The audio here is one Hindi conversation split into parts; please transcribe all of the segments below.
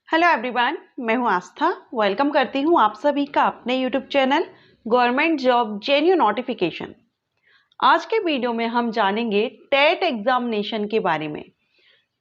हेलो एवरीवन, मैं हूं आस्था। वेलकम करती हूं आप सभी का अपने YouTube channel government job जेन्यू notification. आज के वीडियो में हम जानेंगे टेट एग्जामिनेशन के बारे में।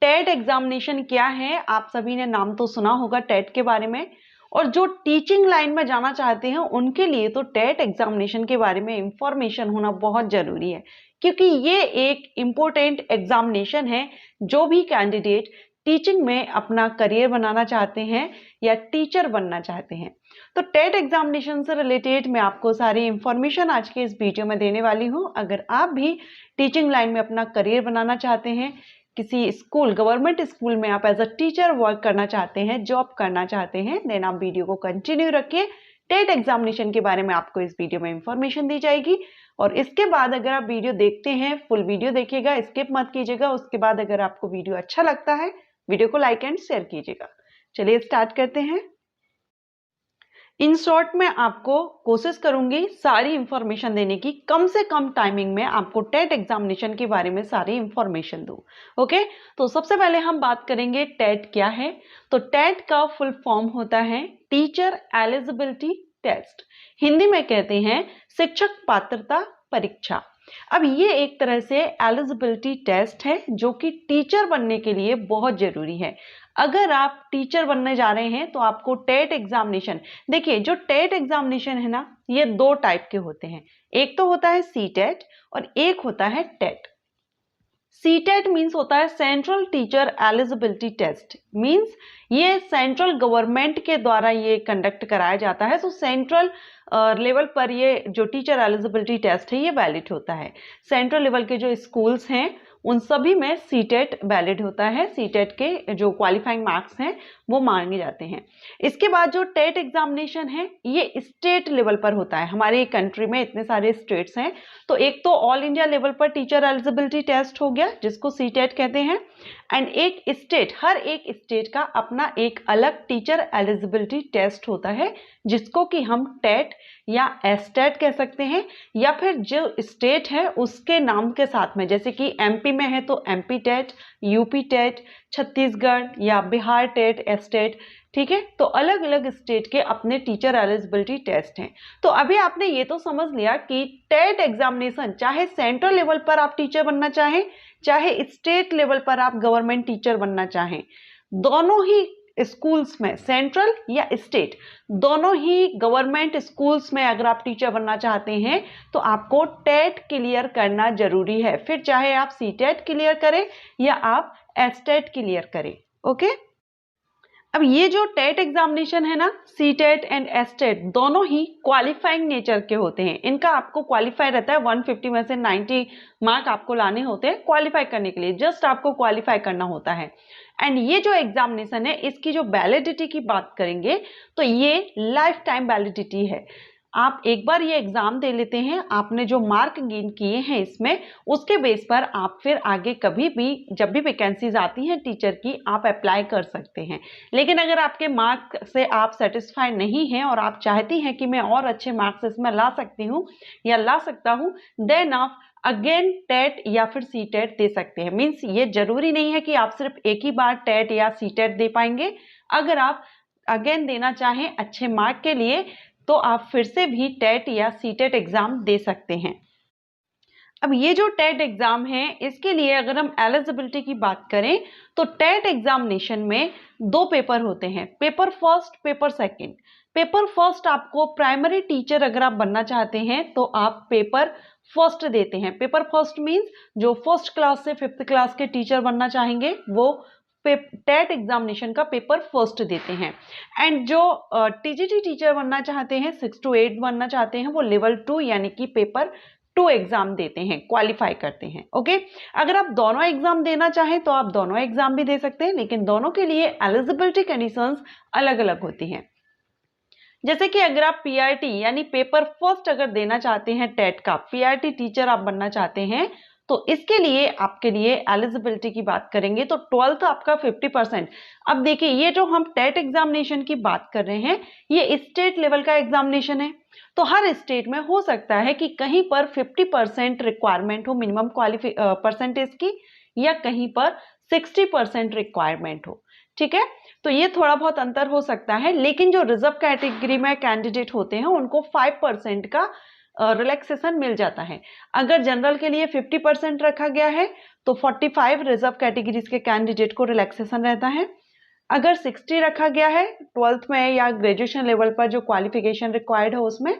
टेट एग्जामिनेशन क्या है, आप सभी ने नाम तो सुना होगा टेट के बारे में, और जो टीचिंग लाइन में जाना चाहते हैं उनके लिए तो टेट एग्जामिनेशन के बारे में इंफॉर्मेशन होना बहुत जरूरी है, क्योंकि ये एक इम्पोर्टेंट एग्जामिनेशन है। जो भी कैंडिडेट टीचिंग में अपना करियर बनाना चाहते हैं या टीचर बनना चाहते हैं, तो टेट एग्जामिनेशन से रिलेटेड मैं आपको सारी इंफॉर्मेशन आज के इस वीडियो में देने वाली हूं। अगर आप भी टीचिंग लाइन में अपना करियर बनाना चाहते हैं, किसी स्कूल, गवर्नमेंट स्कूल में आप एज अ टीचर वर्क करना चाहते हैं, जॉब करना चाहते हैं, देन आप वीडियो को कंटिन्यू रखिए। टेट एग्जामिनेशन के बारे में आपको इस वीडियो में इंफॉर्मेशन दी जाएगी, और इसके बाद अगर आप वीडियो देखते हैं, फुल वीडियो देखिएगा, स्किप मत कीजिएगा। उसके बाद अगर आपको वीडियो अच्छा लगता है, वीडियो को लाइक एंड शेयर कीजिएगा। चलिए स्टार्ट करते हैं। इन शॉर्ट में आपको कोशिश करूंगी सारी इंफॉर्मेशन देने की, कम से कम टाइमिंग में आपको टेट एग्जामिनेशन के बारे में सारी इंफॉर्मेशन दूं। ओके, तो सबसे पहले हम बात करेंगे टेट क्या है। तो टेट का फुल फॉर्म होता है टीचर एलिजिबिलिटी टेस्ट, हिंदी में कहते हैं शिक्षक पात्रता परीक्षा। अब ये एक तरह से एलिजिबिलिटी टेस्ट है जो कि टीचर बनने के लिए बहुत जरूरी है। अगर आप टीचर बनने जा रहे हैं तो आपको टेट एग्जामिनेशन, देखिए जो टेट एग्जामिनेशन है ना, ये दो टाइप के होते हैं। एक तो होता है सी टेट और एक होता है टेट। सी टेट मीन्स होता है central teacher eligibility test, means ये सेंट्रल गवर्नमेंट के द्वारा ये कंडक्ट कराया जाता है। तो सेंट्रल लेवल पर ये जो टीचर एलिजिबिलिटी टेस्ट है ये वैलिड होता है। सेंट्रल लेवल के जो स्कूल्स हैं उन सभी में सी टेट वैलिड होता है। सी टेट के जो क्वालिफाइंग मार्क्स हैं वो मांगे जाते हैं। इसके बाद जो टेट एग्जामिनेशन है ये स्टेट लेवल पर होता है। हमारे कंट्री में इतने सारे स्टेट्स हैं, तो एक तो ऑल इंडिया लेवल पर टीचर एलिजिबिलिटी टेस्ट हो गया जिसको सी टेट कहते हैं, एंड एक स्टेट, हर एक स्टेट का अपना एक अलग टीचर एलिजिबिलिटी टेस्ट होता है जिसको कि हम टेट या एसटेट कह सकते हैं, या फिर जो स्टेट है उसके नाम के साथ में, जैसे कि एमपी में है तो MP TET, UP TET, Chhattisgarh या बिहार टेट, एसटेट। ठीक है, तो अलग अलग स्टेट के अपने टीचर एलिजिबिलिटी टेस्ट हैं। तो अभी आपने ये तो समझ लिया कि टेट एग्जामिनेशन, चाहे सेंट्रल लेवल पर आप टीचर बनना चाहें, चाहे स्टेट लेवल पर आप गवर्नमेंट टीचर बनना चाहें, दोनों ही स्कूल्स में, सेंट्रल या स्टेट, दोनों ही गवर्नमेंट स्कूल्स में अगर आप टीचर बनना चाहते हैं तो आपको टेट क्लियर करना जरूरी है। फिर चाहे आप सी टेट क्लियर करें या आप एसटेट क्लियर करें। ओके, अब ये जो टेट एग्जामिनेशन है ना, C TET and S TET दोनों ही क्वालिफाइंग नेचर के होते हैं। इनका आपको क्वालिफाई रहता है, 150 में से 90 मार्क आपको लाने होते हैं क्वालिफाई करने के लिए, जस्ट आपको क्वालिफाई करना होता है। एंड ये जो एग्जामिनेशन है इसकी जो वैलिडिटी की बात करेंगे तो ये लाइफ टाइम वैलिडिटी है। आप एक बार ये एग्जाम दे लेते हैं, आपने जो मार्क गेन किए हैं इसमें, उसके बेस पर आप फिर आगे कभी भी जब भी वैकेंसीज आती हैं टीचर की, आप अप्लाई कर सकते हैं। लेकिन अगर आपके मार्क से आप सेटिस्फाइड नहीं हैं और आप चाहती हैं कि मैं और अच्छे मार्क्स इसमें ला सकती हूँ या ला सकता हूँ, देन आप अगेन टेट या फिर सी टेट दे सकते हैं। मीन्स ये जरूरी नहीं है कि आप सिर्फ एक ही बार टेट या सी टेट दे पाएंगे। अगर आप अगेन देना चाहें अच्छे मार्क के लिए तो आप फिर से भी टेट या सी टेट एग्जाम दे सकते हैं। अब ये जो टेट एग्जाम है इसके लिए अगर हम एलिजिबिलिटी की बात करें तो टेट एग्जामिनेशन में दो पेपर होते हैं, paper first, paper second. Paper first आपको प्राइमरी टीचर अगर आप बनना चाहते हैं तो आप पेपर फर्स्ट देते हैं। पेपर फर्स्ट मींस जो फर्स्ट क्लास से फिफ्थ क्लास के टीचर बनना चाहेंगे वो टेट एग्जामिनेशन का पेपर फर्स्ट देते हैं। एंड जो टीजीटी टीचर बनना चाहते हैं, 6 to 8 बनना चाहते हैं, वो लेवल 2 यानी कि पेपर 2 एग्जाम देते हैं, क्वालिफाई करते हैं। ओके, अगर आप दोनों एग्जाम देना चाहें तो आप दोनों एग्जाम भी दे सकते हैं, लेकिन दोनों के लिए एलिजिबिलिटी कंडीशंस अलग अलग होती हैं। जैसे कि अगर आप पीआरटी यानी पेपर फर्स्ट अगर देना चाहते हैं, टेट का पीआरटी टीचर आप बनना चाहते हैं, तो इसके लिए आपके लिए एलिजिबिलिटी की बात करेंगे तो 12th आपका 50%। अब देखिए ये जो हम टेट एग्जामिनेशन की बात कर रहे हैं ये स्टेट लेवल का एग्जामिनेशन है, तो हर स्टेट में हो सकता है कि कहीं पर 50% रिक्वायरमेंट हो मिनिमम परसेंटेज की, या कहीं पर 60% रिक्वायरमेंट हो। ठीक है, तो ये थोड़ा बहुत अंतर हो सकता है, लेकिन जो रिजर्व कैटेगरी में कैंडिडेट होते हैं उनको 5% का रिलैक्सेशन मिल जाता है। अगर जनरल के लिए 50% रखा गया है तो 45 रिजर्व कैटेगरीज के कैंडिडेट को रिलैक्सेशन रहता है। अगर 60 रखा गया है 12th में या ग्रेजुएशन लेवल पर जो क्वालिफिकेशन रिक्वायर्ड है उसमें,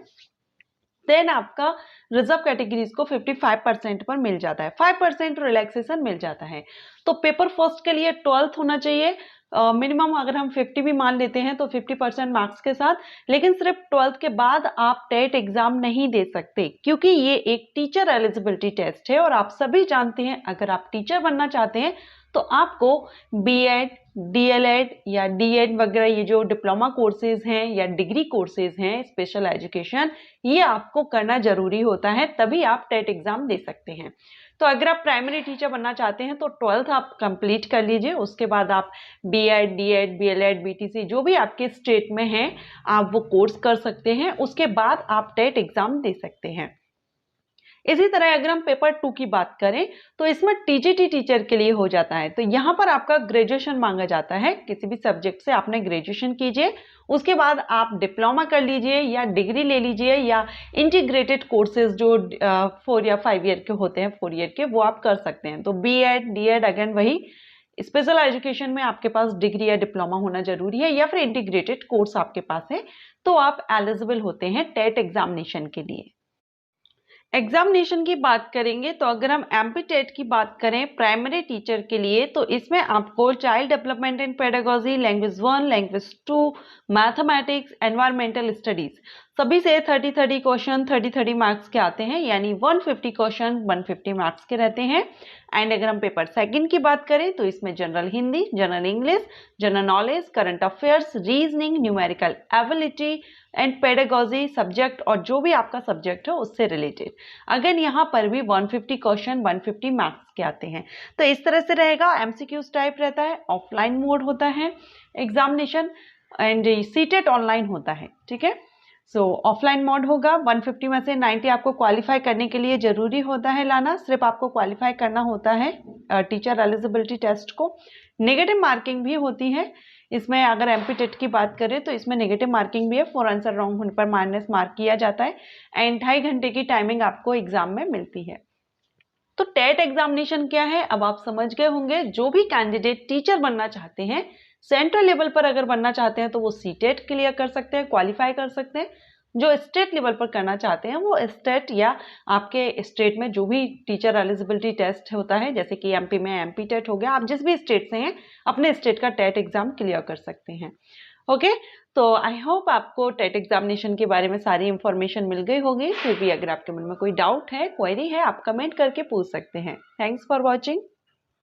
देन आपका रिजर्व कैटेगरीज को 55% पर मिल जाता है, 5% रिलैक्सेशन मिल जाता है। तो पेपर फर्स्ट के लिए 12th होना चाहिए, मिनिमम अगर हम 50 भी मान लेते हैं तो 50% मार्क्स के साथ, लेकिन सिर्फ 12th के बाद आप टेट एग्जाम नहीं दे सकते, क्योंकि ये एक टीचर एलिजिबिलिटी टेस्ट है और आप सभी जानते हैं अगर आप टीचर बनना चाहते हैं तो आपको बीएड, डीएलएड या डीएड वगैरह ये जो डिप्लोमा कोर्सेज हैं या डिग्री कोर्सेज हैं, स्पेशल एजुकेशन, ये आपको करना जरूरी होता है, तभी आप टेट एग्जाम दे सकते हैं। तो अगर आप प्राइमरी टीचर बनना चाहते हैं तो 12th आप कंप्लीट कर लीजिए, उसके बाद आप बीएड, डीएड, बीएलएड, बीटीसी जो भी आपके स्टेट में है आप वो कोर्स कर सकते हैं, उसके बाद आप टेट एग्जाम दे सकते हैं। इसी तरह अगर हम पेपर 2 की बात करें तो इसमें टीजीटी टीचर के लिए हो जाता है। तो यहाँ पर आपका ग्रेजुएशन मांगा जाता है, किसी भी सब्जेक्ट से आपने ग्रेजुएशन कीजिए, उसके बाद आप डिप्लोमा कर लीजिए या डिग्री ले लीजिए या इंटीग्रेटेड कोर्सेज जो 4 या 5 ईयर के होते हैं, 4 ईयर के, वो आप कर सकते हैं। तो बीएड, डीएड अगेन वही स्पेशल एजुकेशन में आपके पास डिग्री या डिप्लोमा होना जरूरी है या फिर इंटीग्रेटेड कोर्स आपके पास है तो आप एलिजिबल होते हैं टेट एग्जामिनेशन के लिए। एग्जामिनेशन की बात करेंगे तो अगर हम एमपी टेट की बात करें प्राइमरी टीचर के लिए तो इसमें आपको child development and pedagogy, language 1, language 2, mathematics, environmental studies सभी से 30-30 क्वेश्चन 30-30 मार्क्स के आते हैं, यानी 150 क्वेश्चन 150 मार्क्स के रहते हैं। एंड अगर हम पेपर सेकंड की बात करें तो इसमें general Hindi, general English, general knowledge, current affairs, reasoning, numerical ability and pedagogy subject और जो भी आपका सब्जेक्ट है उससे रिलेटेड, अगर यहाँ पर भी 150 क्वेश्चन 150 मार्क्स के आते हैं। तो इस तरह से रहेगा, एमसीक्यूज टाइप रहता है, ऑफलाइन मोड होता है एग्जामिनेशन एंड सीटेट ऑनलाइन होता है, ठीक है। सो ऑफलाइन मोड होगा, 150 में से 90 आपको क्वालिफाई करने के लिए जरूरी होता है लाना, सिर्फ आपको क्वालिफाई करना होता है टीचर एलिजिबिलिटी टेस्ट को। नेगेटिव मार्किंग भी होती है इसमें, अगर एमपी टेट की बात करें तो इसमें नेगेटिव मार्किंग भी है, 4 आंसर रॉन्ग होने पर माइनस मार्क किया जाता है एंड 2.5 घंटे की टाइमिंग आपको एग्जाम में मिलती है। तो टेट एग्जामिनेशन क्या है अब आप समझ गए होंगे। जो भी कैंडिडेट टीचर बनना चाहते हैं, सेंट्रल लेवल पर अगर बनना चाहते हैं तो वो सीटेट क्लियर कर सकते हैं, क्वालिफाई कर सकते हैं। जो स्टेट लेवल पर करना चाहते हैं वो स्टेट या आपके स्टेट में जो भी टीचर एलिजिबिलिटी टेस्ट होता है, जैसे कि एमपी में एमपी टेट हो गया, आप जिस भी स्टेट से हैं अपने स्टेट का टेट एग्जाम क्लियर कर सकते हैं। ओके, तो आई होप आपको टेट एग्जामिनेशन के बारे में सारी इंफॉर्मेशन मिल गई होगी। फिर भी अगर आपके मन में कोई डाउट है, क्वेरी है, आप कमेंट करके पूछ सकते हैं। Thanks for watching.